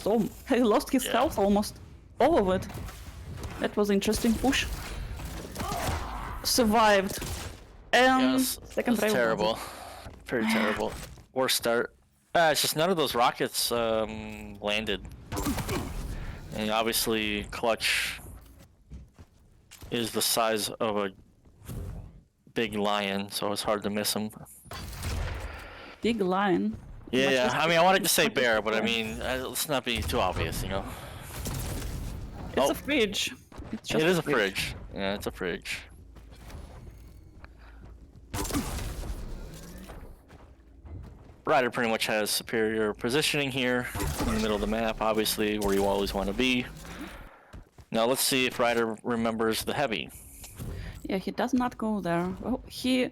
lost his health almost. All of it. That was interesting. Push. Survived. And second try. Terrible. Very terrible. Worst start. It's just none of those rockets landed. And obviously Clutch is the size of a big lion, so it's hard to miss him. Big lion? Yeah, I mean, I wanted to say bear, but I mean, let's not be too obvious, you know? It's a fridge. It's just it is a fridge. Yeah, it's a fridge. RYDER pretty much has superior positioning here in the middle of the map, obviously, where you always want to be. Now let's see if RYDER remembers the heavy. Yeah, he does not go there. Well, he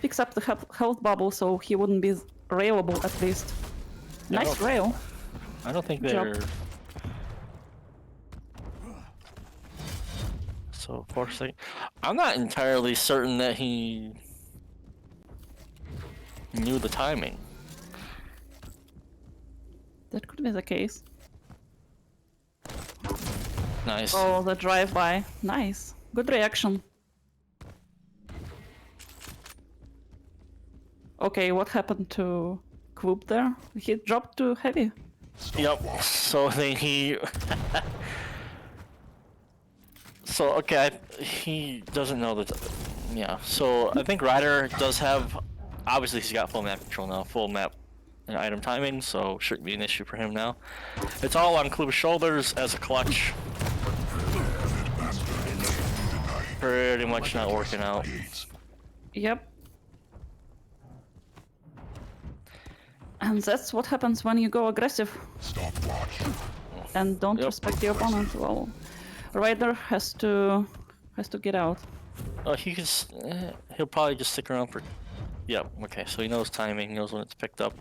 picks up the health bubble, so he wouldn't be railable at least. Nice rail. I don't think they're... So, fortunately, I'm not entirely certain that he knew the timing. That could be the case. Nice. Oh, the drive-by. Nice. Good reaction. Okay, what happened to KLYB there? He dropped to heavy. Yep. So then he... So, okay, he doesn't know that... Yeah, so I think RYDER does have... Obviously, he's got full map control now, full map and item timing, so shouldn't be an issue for him now. It's all on KLYB's shoulders as a Clutch. Pretty much not working out. Yep. And that's what happens when you go aggressive. And don't respect your opponent. Well, RYDER has to get out. Oh, he'll probably just stick around for... Yep, okay, so he knows timing, knows when it's picked up.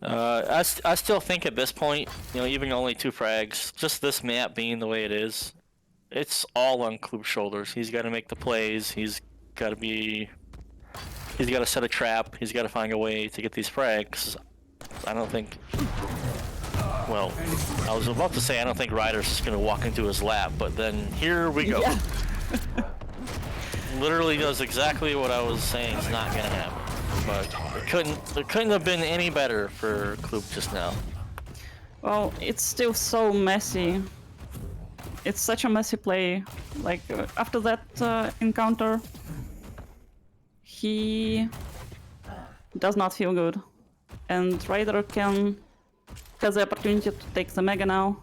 I still think at this point, you know, even only 2 frags, just this map being the way it is, it's all on KLYB's shoulders. He's got to make the plays, he's got to set a trap, he's got to find a way to get these frags. I don't think... Well, I was about to say I don't think RYDER's just going to walk into his lap, but then here we go. Yeah. Literally does exactly what I was saying is not gonna happen. But it couldn't have been any better for KLYB just now. Well, it's still so messy. It's such a messy play. Like after that encounter, he does not feel good, and RYDER has the opportunity to take the Mega now.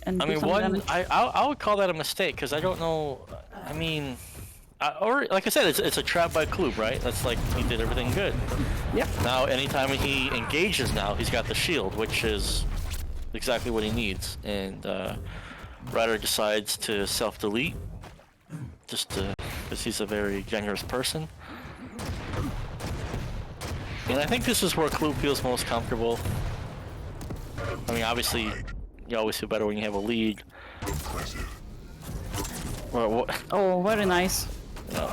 And I mean, I would call that a mistake because I don't know. I mean. Or, like I said, it's a trap by KLYB, right? That's like, he did everything good. Yep. Now, anytime he engages now, he's got the shield, which is exactly what he needs. And RYDER decides to self-delete, just because he's a very generous person. And I think this is where KLYB feels most comfortable. I mean, obviously, you always feel better when you have a lead. Well, oh, very nice. No.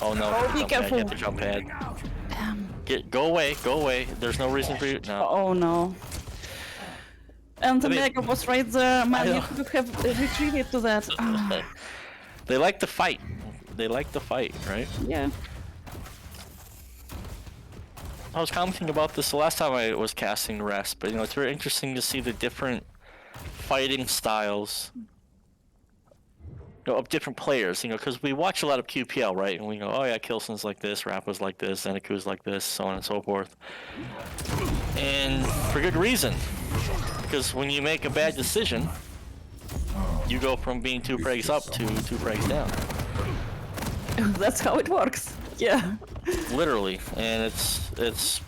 Oh no! Oh, be careful! Get the jump pad. Damn. Go away! There's no reason for you. No. Oh no! And the Mega was right there. Man, you could have retreated to that. They like to fight. They like to fight, right? Yeah. I was commenting about this the last time I was casting RESP, but you know, it's very interesting to see the different fighting styles of different players, you know, because we watch a lot of QPL, right? And we go, oh yeah, Kilson's like this, Rappa's like this, Zeniku's like this, so on and so forth. And for good reason. Because when you make a bad decision, you go from being 2 frags up to 2 frags down. That's how it works. Yeah. Literally. And it's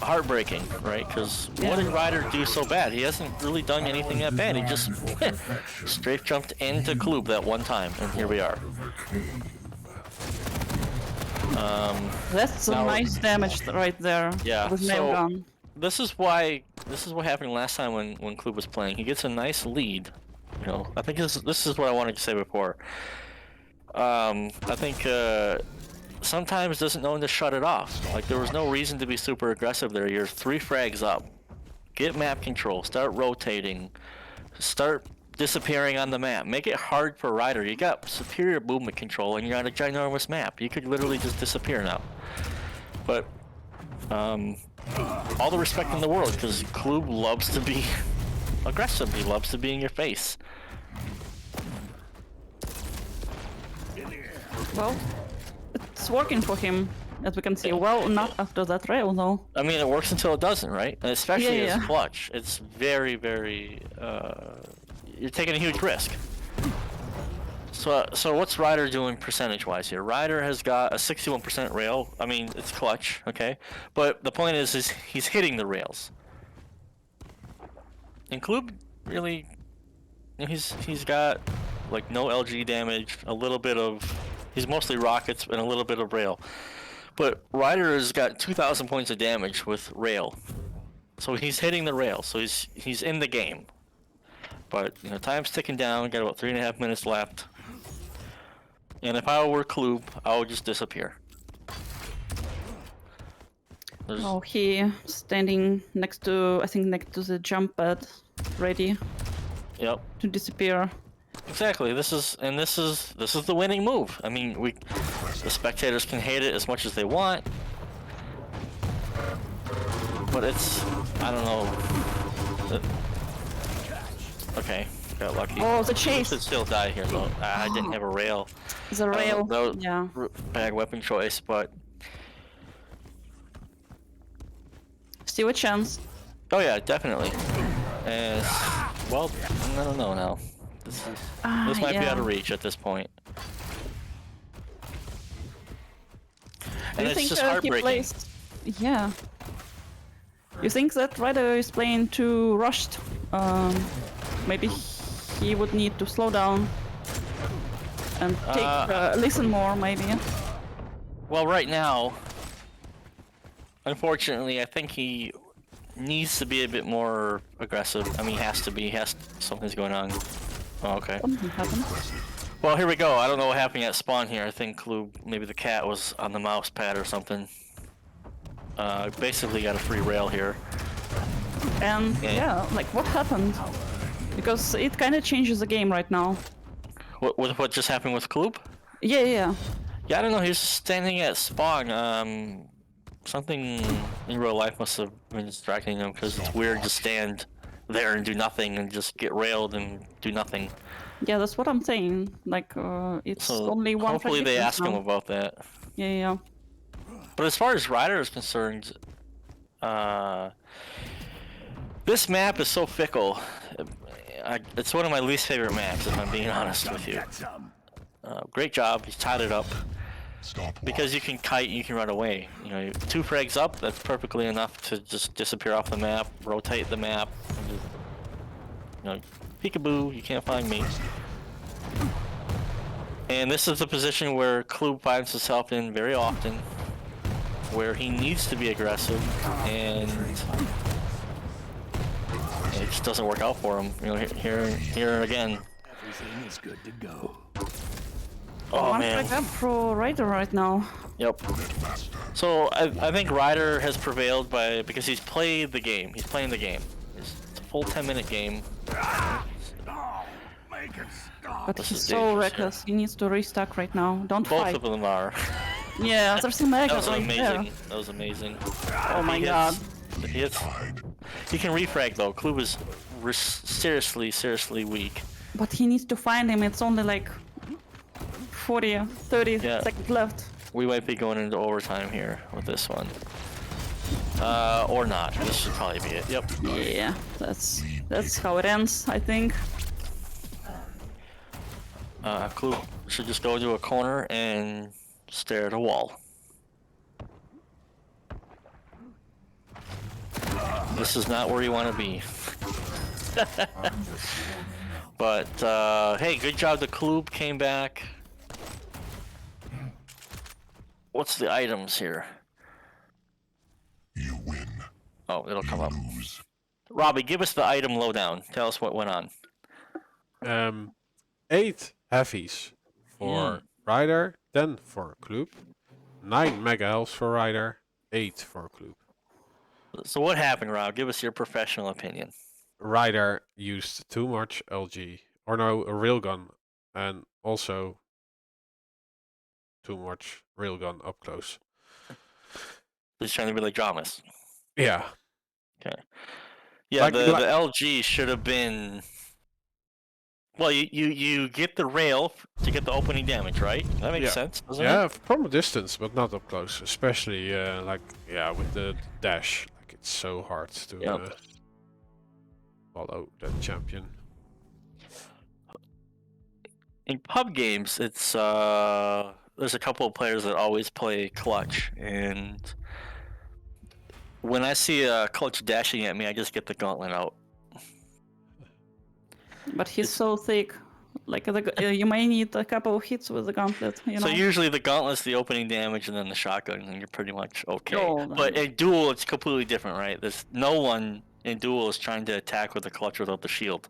heartbreaking, right? Because what did RYDER do so bad? He hasn't really done anything that bad. He just straight jumped into KLYB that one time, and here we are. That's some nice damage right there. Yeah. With nail gun. This is what happened last time when KLYB was playing. He gets a nice lead. You know, I think this is what I wanted to say before. I think sometimes doesn't know when to shut it off. Like, there was no reason to be super aggressive there. You're 3 frags up. Get map control. Start rotating. Start disappearing on the map. Make it hard for RYDER. You got superior movement control and you're on a ginormous map. You could literally just disappear now. But all the respect in the world, because KLYB loves to be aggressive. He loves to be in your face. Well, it's working for him, as we can see. Well, not after that rail, though. I mean, it works until it doesn't, right? And especially Yeah, as clutch. It's very, very... you're taking a huge risk. So what's RYDER doing percentage-wise here? RYDER has got a 61% rail. I mean, it's clutch, okay? But the point is he's hitting the rails. And KLYB really... He's got, like, no LG damage, a little bit of... He's mostly rockets and a little bit of rail. But RYDER has got 2,000 points of damage with rail. So he's hitting the rail, so he's in the game. But, you know, time's ticking down, got about 3.5 minutes left. And if I were KLYB, I would just disappear. Oh, he standing next to, I think, next to the jump pad, ready. Yep. To disappear. Exactly. This is the winning move. I mean, the spectators can hate it as much as they want, but it's, I don't know. Okay, got lucky. Oh, the chase! I should still die here though. I didn't have a rail. The rail. That was yeah. Bad weapon choice, but Still a chance. oh yeah, definitely. And well, I don't know now. This might be out of reach at this point. And it's just heartbreaking. Yeah. You think that RYDER is playing too rushed? Maybe he would need to slow down and take listen more, maybe. Well, right now, unfortunately, I think he needs to be a bit more aggressive. I mean, he has to be. Something's going on. Oh, okay. Something happened. Well, here we go. I don't know what happened at spawn here. I think KLYB, maybe the cat was on the mouse pad or something. Basically got a free rail here. And yeah, like what happened? Because it kind of changes the game right now. What just happened with KLYB? Yeah. Yeah, I don't know. He was standing at spawn. Something in real life must have been distracting him because it's weird to stand there and do nothing and just get railed and do nothing. Yeah, that's what I'm saying. Like, it's so only one. Hopefully they ask him about that. Yeah. But as far as RYDER is concerned, this map is so fickle. It's one of my least favorite maps, if I'm being honest with you. Great job. He's tied it up. Because you can kite, you can run away. You know, 2 frags up, that's perfectly enough to just disappear off the map, rotate the map. And just, you know, peekaboo, you can't find me. And this is the position where KLYB finds himself in very often, where he needs to be aggressive, and it just doesn't work out for him. You know, here again. Everything is good to go. Oh man. I'm pro RYDER right now. Yep. So I think RYDER has prevailed because he's played the game. He's playing the game. It's a full 10-minute game. But he's so reckless. He needs to restock right now. Don't fight. Both of them are. Yeah, there's some mega. That was amazing. That was amazing. Oh my god. He can refrag though. KLYB is seriously weak. But he needs to find him. It's only like 30 seconds left. We might be going into overtime here with this one. Or not. This should probably be it. Yep. Yeah, that's how it ends, I think. KLYB should just go to a corner and stare at a wall. This is not where you want to be. But, hey, good job. The KLYB came back. What's the items here? You win. Oh, it'll come up. Lose. Robbie, give us the item lowdown. Tell us what went on. 8 heavies for RYDER, 10 for KLYB, 9 mega health for RYDER, 8 for KLYB. So what happened, Rob? Give us your professional opinion. RYDER used too much LG, or no, a railgun, and also too much railgun up close. He's trying to be like Dramas. Yeah. Okay. Yeah, Like- the like- LG should have been. Well, you get the rail to get the opening damage, right? That makes Yeah. sense, doesn't Yeah, it? from a distance, but not up close. Especially like with the dash, like it's so hard to Yep. follow that champion. In pub games, it's there's a couple of players that always play clutch, and when I see a clutch dashing at me, I just get the gauntlet out. But he's so thick. Like you may need a couple of hits with the gauntlet. You know. So usually the gauntlet's the opening damage, and then the shotgun, and you're pretty much okay. Oh, But then- in duel, it's completely different, right? There's no one in duel is trying to attack with the clutch without the shield.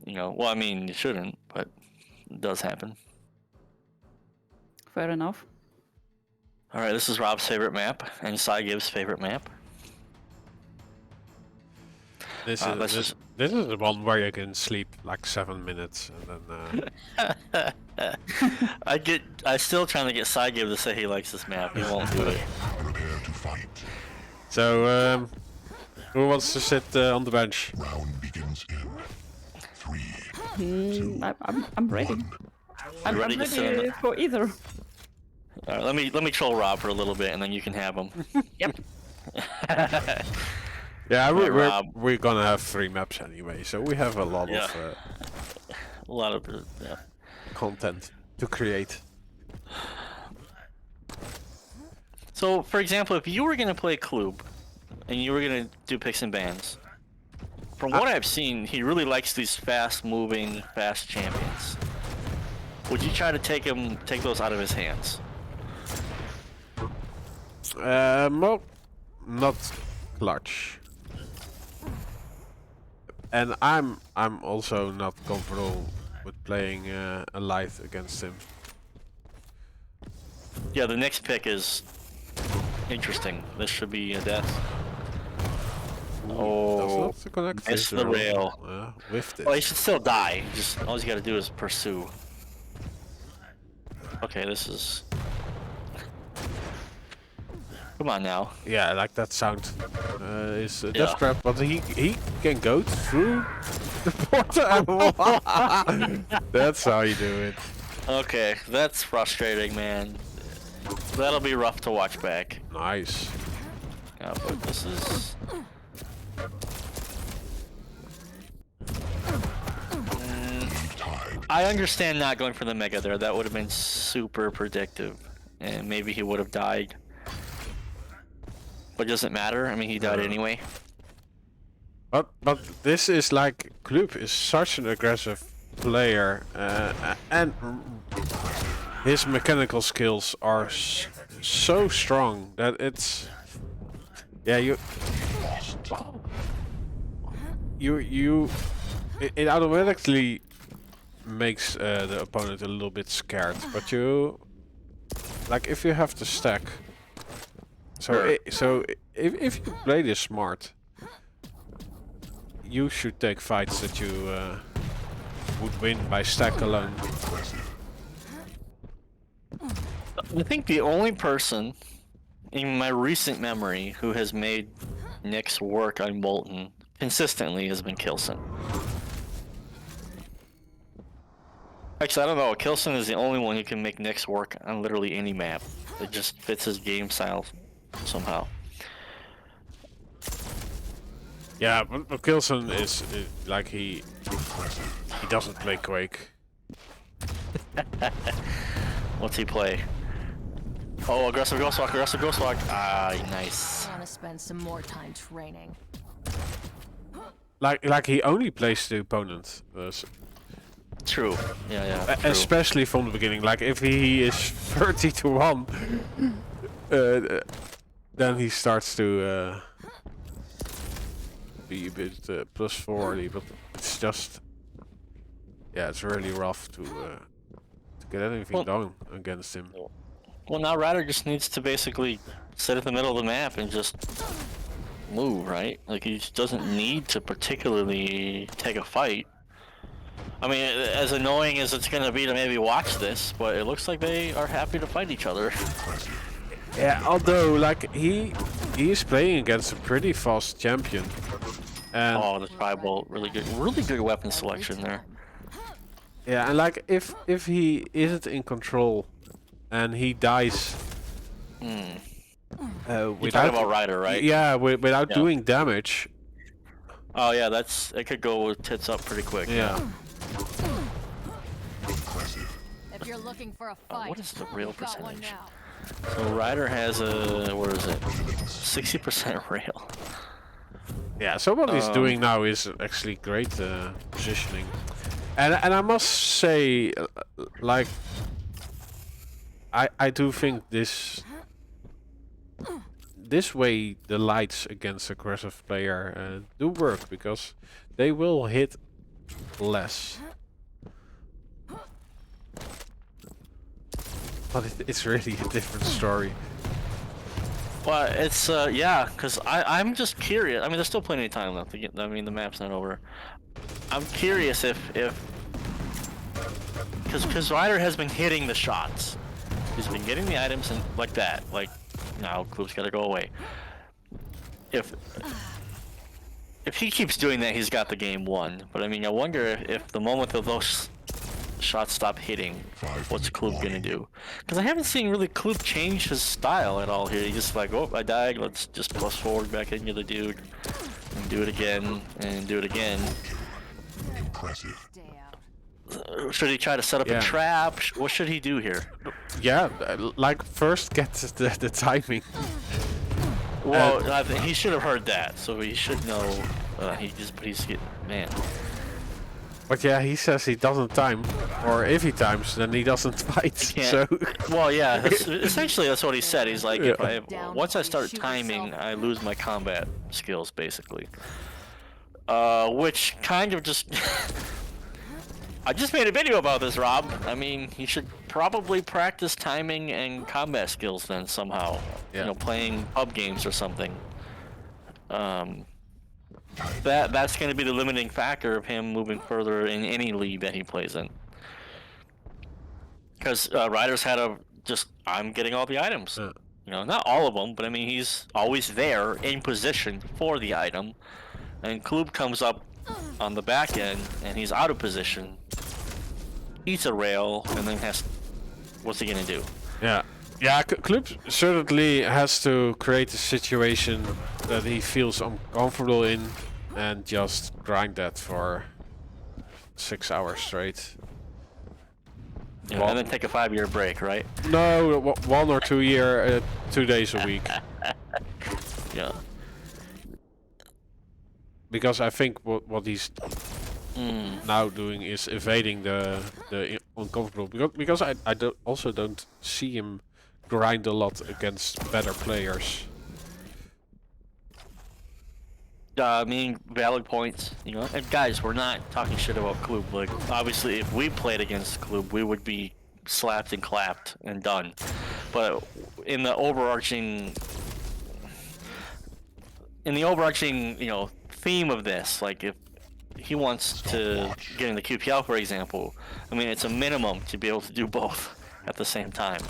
You know, well, I mean, you shouldn't, but it does happen. Fair enough. All right, this is Rob's favorite map, and Saigib's favorite map. This let's is the one where you can sleep like 7 minutes and then. I still trying to get Saigib to say he likes this map. He won't do it. Prepare to fight. So, who wants to sit on the bench? Round begins in 3. I'm ready. I'm ready to sit on ready the- for either. All right, let me troll Rob for a little bit, and then you can have him. Yep. Yeah, Rob. we're gonna have 3 maps anyway, so we have a lot Yeah. of A lot of yeah. content to create. So, for example, if you were gonna play KLYB, and you were gonna do picks and bans, from what I've seen, he really likes these fast-moving, fast champions. Would you try to take those out of his hands? Well, not clutch. And I'm also not comfortable with playing a light against him. Yeah, the next pick is interesting. This should be a death. Oh, Does not connect missed to the rail. Whiffed it. Well, he should still die. Just all he's got to do is pursue. Okay, this is. Come on now. Yeah, like that sound is Yeah. desperate, but he can go through the portal. That's how you do it. Okay, that's frustrating, man. That'll be rough to watch back. Nice. Yeah, but this is. I understand not going for the mega there. That would have been super predictive, and maybe he would have died. But does it matter? I mean, he died anyway. But this is like KLYB is such an aggressive player, and his mechanical skills are so strong that it's it automatically makes the opponent a little bit scared. But like if you have to stack. So if you play this smart, you should take fights that you would win by stack alone. I think the only person in my recent memory who has made Nyx work on Molten consistently has been Kilson. Actually, I don't know. Kilson is the only one who can make Nyx work on literally any map. It just fits his game style somehow. Yeah, but Kilson is like he doesn't play Quake. What's he play? Oh, aggressive ghost walk, aggressive ghost walk. Ah, nice. I want to spend some more time training. Like he only plays the opponent. True. Yeah. True. Especially from the beginning. Like if he is 30 to 1, then he starts to be a bit plus 40. But it's just it's really rough to get anything done against him. Well, now RYDER just needs to basically sit at the middle of the map and just move, right? Like he just doesn't need to particularly take a fight. I mean, as annoying as it's gonna be to maybe watch this, but it looks like they are happy to fight each other. Yeah, although like he is playing against a pretty fast champion. And Oh, the tribal, really good weapon selection there. yeah, and like if he isn't in control and he dies You're without talking about RYDER, right? yeah, without Yeah. doing damage. Oh yeah, it could go tits up pretty quick. Yeah. Impressive. If you're looking for a fight, what is the real we've got one percentage? now. So RYDER has a, what is it? 60% rail. Yeah, so what he's doing now is actually great positioning. And I must say, like, I do think this way the lights against aggressive player do work, because they will hit less. But it's really a different story. Well, it's yeah, because I'm just curious. I mean, there's still plenty of time left to get. I mean, the map's not over. I'm curious if because RYDER has been hitting the shots. He's been getting the items and like that. Like now, KLYB's got to go away. If he keeps doing that, he's got the game won. But I mean, I wonder if the moment that those shots stop hitting, what's KLYB gonna do? Because I haven't seen really KLYB change his style at all here. He's just like, oh, I died, let's just plus forward back into the dude, and do it again, and do it again. Impressive. Stay out. Should he try to set up Yeah. a trap? What should he do here? Yeah, like first get the timing. Well, I think he should have heard that, so he should know. He's getting, man. But yeah, he says he doesn't time, or if he times, then he doesn't fight. So Well, yeah, essentially that's what he said. He's like, Yeah. once I start timing, I lose my combat skills, basically. Which kind of just... I just made a video about this, Rob. I mean, he should probably practice timing and combat skills then somehow. Yeah. You know, playing pub games or something. That's going to be the limiting factor of him moving further in any league that he plays in. Because RYDER's had I'm getting all the items. Yeah. You know, not all of them, but I mean, he's always there in position for the item. And KLYB comes up on the back end, and he's out of position, eats a rail, and then what's he gonna do? yeah, KLYB certainly has to create a situation that he feels uncomfortable in, and just grind that for 6 hours straight. You know, and then take a 5-year break, right? No, 1 or 2 year, 2 days a week. Yeah. Because I think what he's now doing is evading the uncomfortable. Because I also don't see him grind a lot against better players. I mean, valid points, you know. And guys, we're not talking shit about KLYB. Like, obviously, if we played against KLYB, we would be slapped and clapped and done. But in the overarching, you know, theme of this, like if he wants to get in the QPL, for example, I mean, it's a minimum to be able to do both at the same time.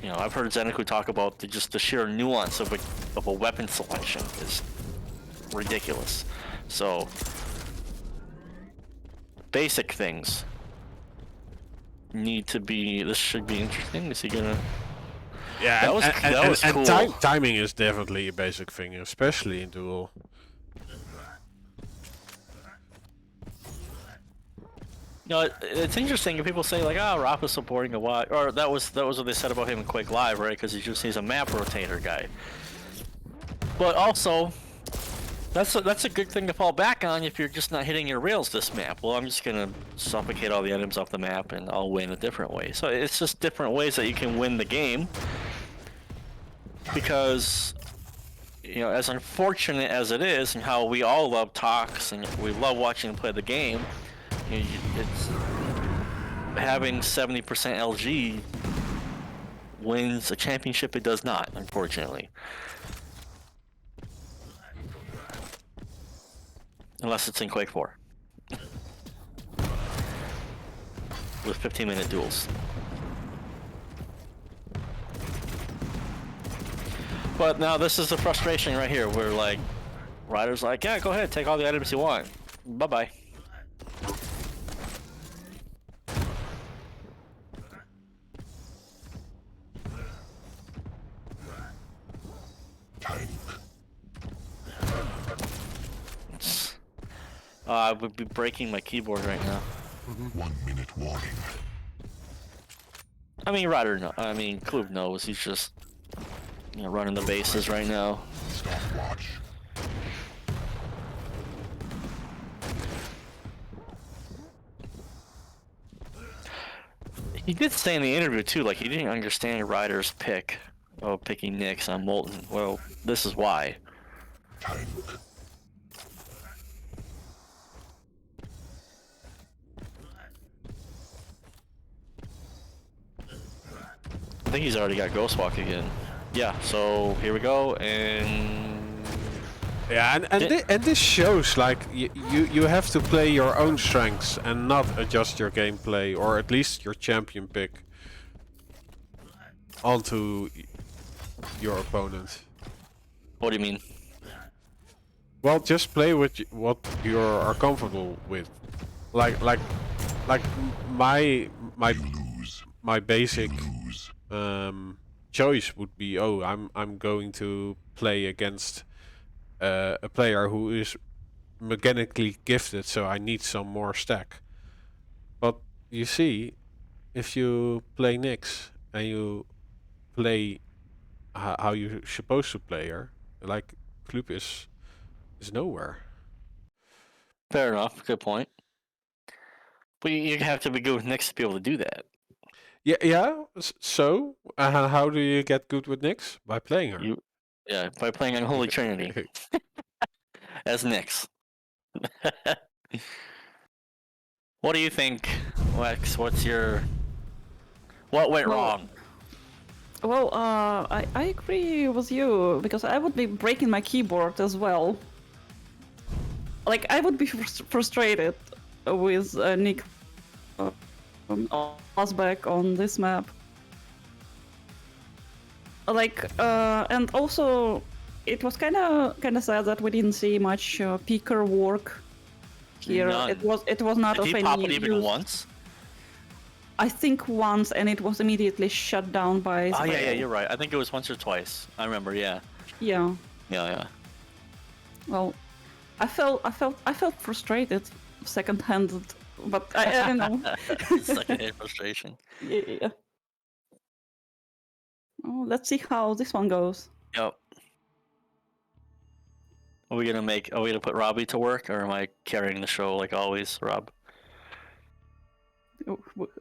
You know, I've heard Zeniku talk about just the sheer nuance of a weapon selection is ridiculous. So, basic things need to be. This should be interesting. Is he gonna? Yeah, That was cool. Timing is definitely a basic thing, especially in duel. You know, it's interesting if people say like, "Oh, Rob is supporting a Y," or that was what they said about him in Quake Live, right? Because he's a map rotator guy. But also, that's a good thing to fall back on if you're just not hitting your rails this map. Well, I'm just gonna suffocate all the items off the map and I'll win a different way. So it's just different ways that you can win the game. Because, you know, as unfortunate as it is, and how we all love talks and we love watching him play the game, you know, it's having 70% LG wins a championship, it does not, unfortunately. Unless it's in Quake 4. With 15-minute duels. But now this is the frustration right here, where like, Ryder's like, yeah, go ahead, take all the items you want. Bye-bye. I would be breaking my keyboard right now. 1 minute warning. I mean, Ryder, no, I mean, KLYB knows. He's just, you know, running the bases right now. Stopwatch. He did say in the interview too, like he didn't understand Ryder's pick of picking Nyx on Molten. Well, this is why. Tank. I think he's already got Ghostwalk again. Yeah, so here we go, and Yeah, and this shows like you have to play your own strengths and not adjust your gameplay, or at least your champion pick, onto your opponent. what do you mean? Well, just play with what you are comfortable with. Like my Lose. my basic Lose. choice would be, oh, I'm going to play against a player who is mechanically gifted, so I need some more stack. But you see, if you play Nyx and you play how you're supposed to play her, like KLYB is nowhere. Fair enough, good point. But you have to be good with Nyx to be able to do that. Yeah. So, how do you get good with Nyx? By playing her. Yeah, by playing Unholy Trinity as Nyx. What do you think, Lex? What went Well, wrong? Well, I agree with you, because I would be breaking my keyboard as well. Like, I would be frustrated with Nick back on this map. Like, and also, it was kind of sad that we didn't see much picker work here. None. It was not Did of he any pop it even use. once? I think once, and it was immediately shut down by. Oh yeah, Israel. you're right. I think it was once or twice. I remember, yeah. Yeah. Yeah. Well, I felt frustrated, second-handed, but I don't know. Second-hand frustration. Yeah. Oh, let's see how this one goes. Yep. Are we gonna put Robbie to work, or am I carrying the show like always, Rob?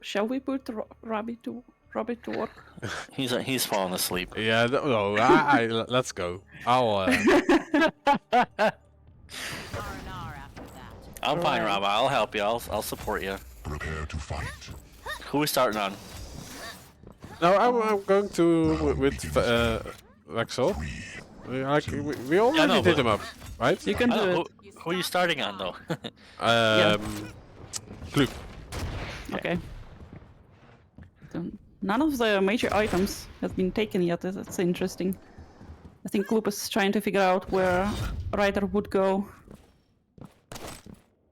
Shall we put Robbie to work? He's falling asleep. Yeah, no, let's go. I'll. I'm fine, Right. Rob. I'll help you. I'll support you. Prepare to fight. Who are we starting on? No, I'm going to with Vexel. We already did but- him up, right? You can I do don't know, it. who are you starting on though? KLYB. Okay. So, none of the major items has been taken yet. That's interesting. I think KLYB is trying to figure out where RYDER would go.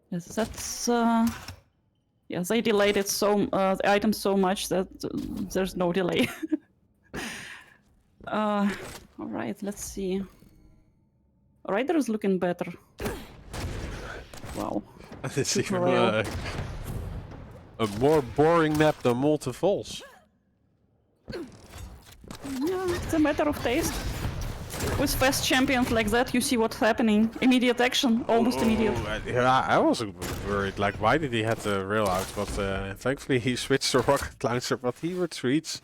Yes, that's. Yeah, they delayed it the item so much that there's no delay. All right, let's see. RYDER is looking better. Wow. It's even Tutorial. a more boring map than Molten Falls. Yeah, it's a matter of taste. With fast champions like that, you see what's happening. Immediate action, almost immediate. I was worried, like, why did he have the rail out? But thankfully he switched to rocket launcher, but he retreats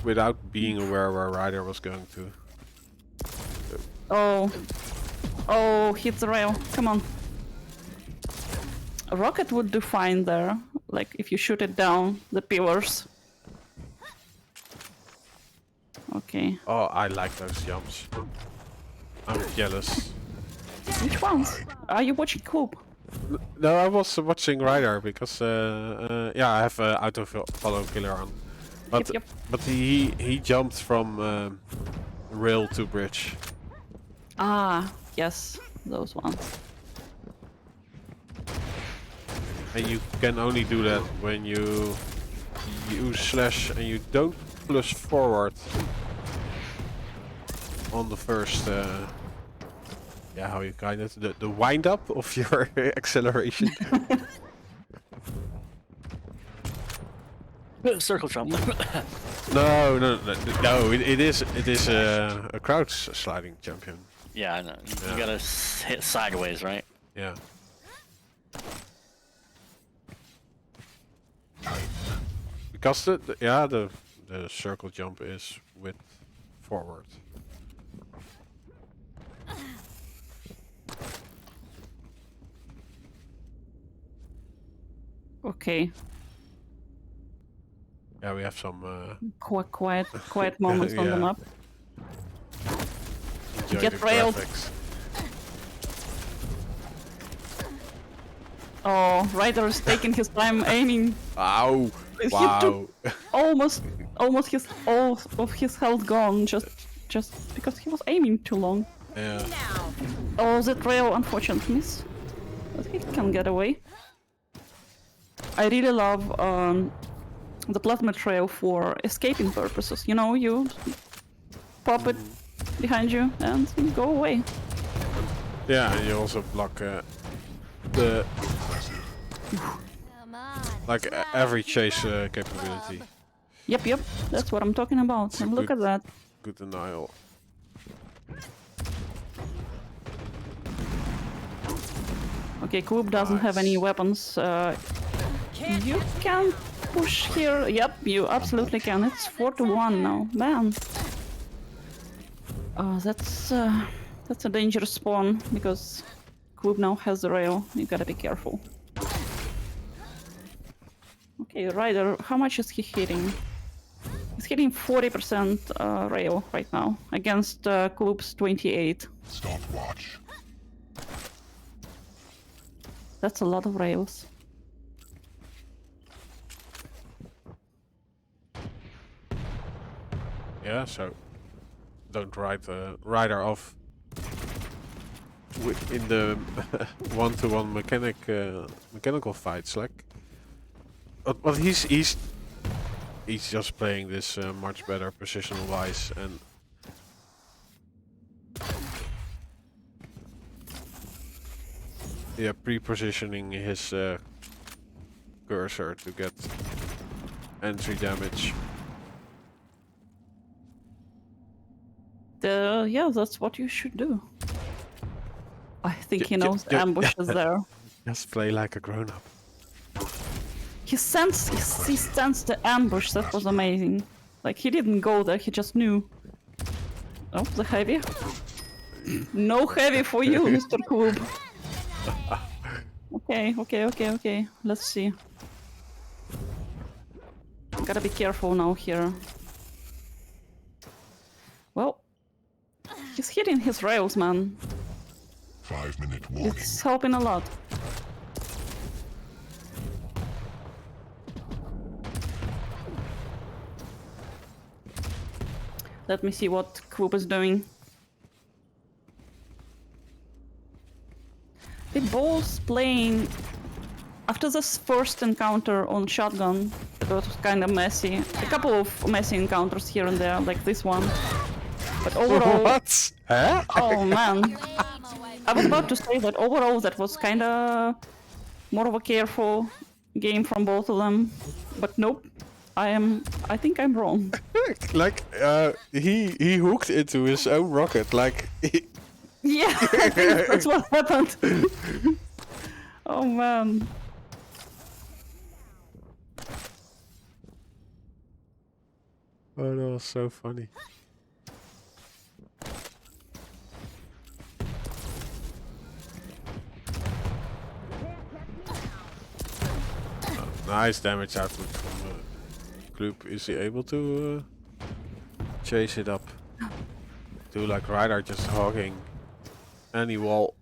without being aware where RYDER was going to. Oh, hit the rail. Come on. A rocket would do fine there, like if you shoot it down the pillars. Okay. Oh, I like those jumps. I'm jealous. Which ones? Are you watching Coop? No, I was watching RYDER because yeah, I have auto follow killer on, but Yep. but he jumped from rail to bridge. Ah, yes, those ones. And you can only do that when you use slash and you don't plus forward on the first, yeah, how you kind it, the wind up of your acceleration. Circle jump. No, it is a crouch sliding champion. Yeah, I know. Yeah. You gotta hit sideways, right? Yeah. Because the circle jump is with forward. Okay. Yeah, we have some Quiet moments on the Yeah. map. enjoy Get the railed. graphics. Oh, Ryder is taking his time aiming. Ow! He Wow! took almost all of his health gone just because he was aiming too long. Yeah. Oh, that rail unfortunate miss. But he can get away. I really love the plasma trail for escaping purposes. You know, you pop it behind you and you go away. Yeah, and you also block the Come on. like every chase capability. Yep, that's what I'm talking about. And look good. at that. Good denial. Okay, Quake doesn't have any weapons. You can push here. Yep, you absolutely can. It's 4-1 now. Man. That's a dangerous spawn because Quake now has the rail. You gotta be careful. Okay, Ryder, how much is he hitting? He's hitting 40% rail right now against Quake's 28. Stopwatch. That's a lot of rails. Yeah, so don't write RYDER off in the one-to-one mechanical fights. Like, but he's just playing this much better positional-wise, and yeah, pre-positioning his cursor to get entry damage. Yeah, that's what you should do. I think he J- j- knows the j- ambush is there. Just play like a grown-up. He sensed the ambush. That was amazing. Like he didn't go there. He just knew. Oh, the heavy. No heavy for you, Mr. Koob. Okay. Let's see. Gotta be careful now here. Well, he's hitting his rails, man. 5-minute warning. It's helping a lot. Let me see what Quoop is doing. They both playing... After this first encounter on shotgun, it was kind of messy. A couple of messy encounters here and there, like this one. But overall... What? Huh? Oh man. I was about to say that overall that was kind of more of a careful game from both of them. But nope. I think I'm wrong. Like, he hooked into his own rocket, like... Yeah, I think that's what happened. Oh man. Oh, that was so funny. Oh, nice damage output from KLYB. Is he able to chase it up? too, like RYDER just hogging any wall.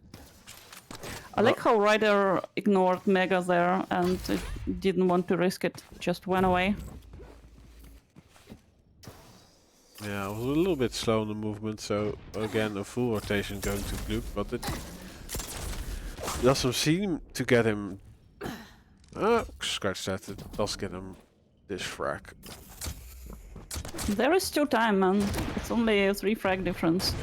I like how RYDER ignored Mega there and didn't want to risk it, just went away. Yeah, I was a little bit slow in the movement, so again a full rotation going to KLYB, but it doesn't seem to get him. Scratch that, it does get him this frag. There is still time, man. It's only a 3 frag difference.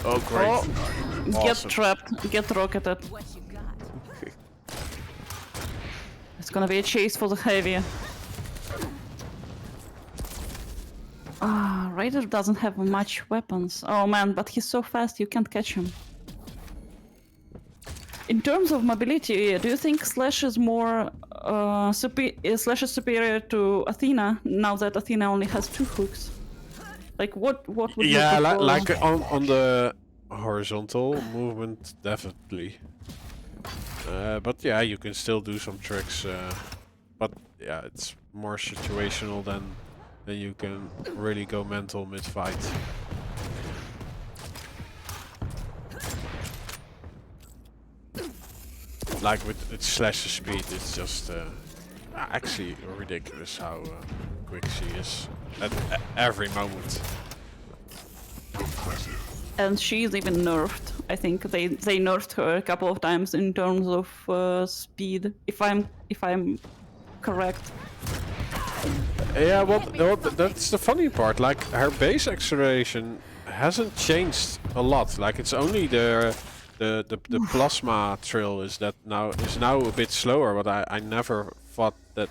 Oh, great. Oh, Awesome. get trapped, get rocketed. What you got? It's gonna be a chase for the heavy. Ah, RYDER doesn't have much weapons. Oh man, but he's so fast you can't catch him. In terms of mobility, do you think Slash is more Slash is superior to Athena now that Athena only has 2 hooks? Like what would you Yeah, prefer? like on the horizontal movement, definitely. But yeah, you can still do some tricks. But yeah, it's more situational than you can really go mental mid-fight. Like with Slash's speed, it's just actually ridiculous how quick she is at every moment. And she's even nerfed. I think they nerfed her a couple of times in terms of speed. If I'm correct. Yeah, well, that's the funny part. Like her base acceleration hasn't changed a lot. Like it's only the plasma trill is now a bit slower. But I never thought that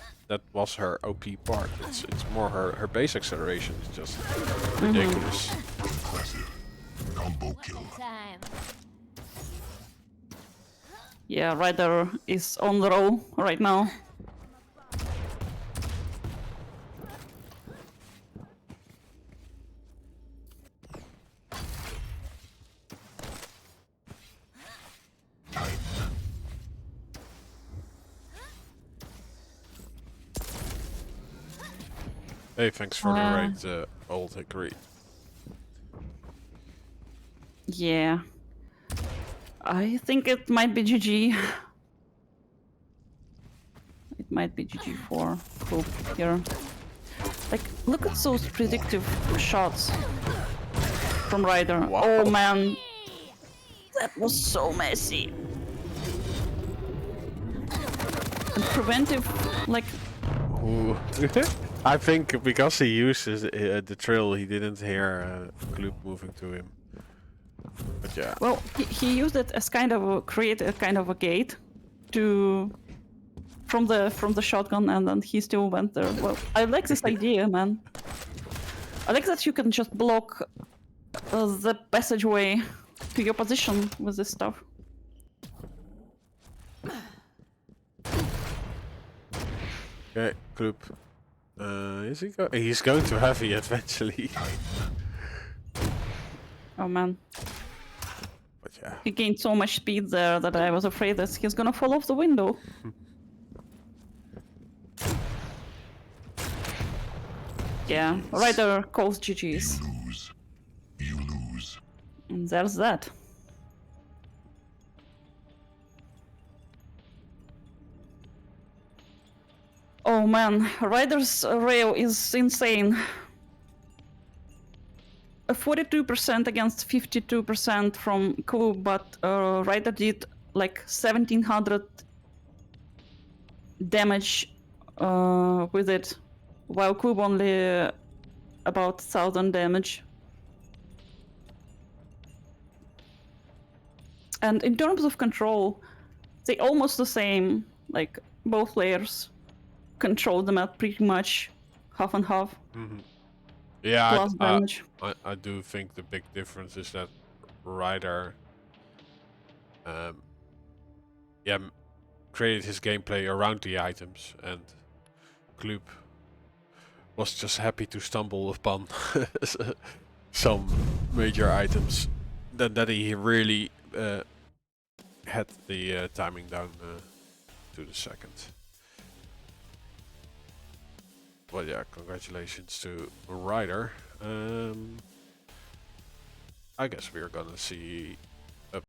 was her OP part. It's more her base acceleration is just ridiculous. Impressive. Combo kill. Time. Yeah, RYDER is on the roll right now. Hey, thanks for the raid, old Hickory. Yeah. I think it might be GG. It might be GG for Coop here. Like, look at those predictive shots from RYDER. Wow. Oh man, that was so messy. And preventive, like, Ooh. I think because he uses the trill, he didn't hear KLYB moving to him. But yeah. well, he used it as kind of create a kind of a gate to from the shotgun, and then he still went there. Well, I like this idea, man. I like that you can just block the passageway to your position with this stuff. Okay, KLYB. Is he go? He's going to heavy eventually. Oh man, But yeah. he gained so much speed there that I was afraid that he's gonna fall off the window. Yeah, RYDER calls GG's. You lose. You lose. And there's that. Oh man, RYDER's rail is insane. A 42% against 52% from KLYB, but RYDER did like 1700 damage with it, while KLYB only about 1000 damage. And in terms of control, they almost the same, like both players control the map pretty much half and half. Mm-hmm. Yeah, Plus damage. I do think the big difference is that RYDER created his gameplay around the items, and KLYB was just happy to stumble upon some major items that he really had the timing down to the second. Well, yeah, congratulations to RYDER. I guess we're gonna see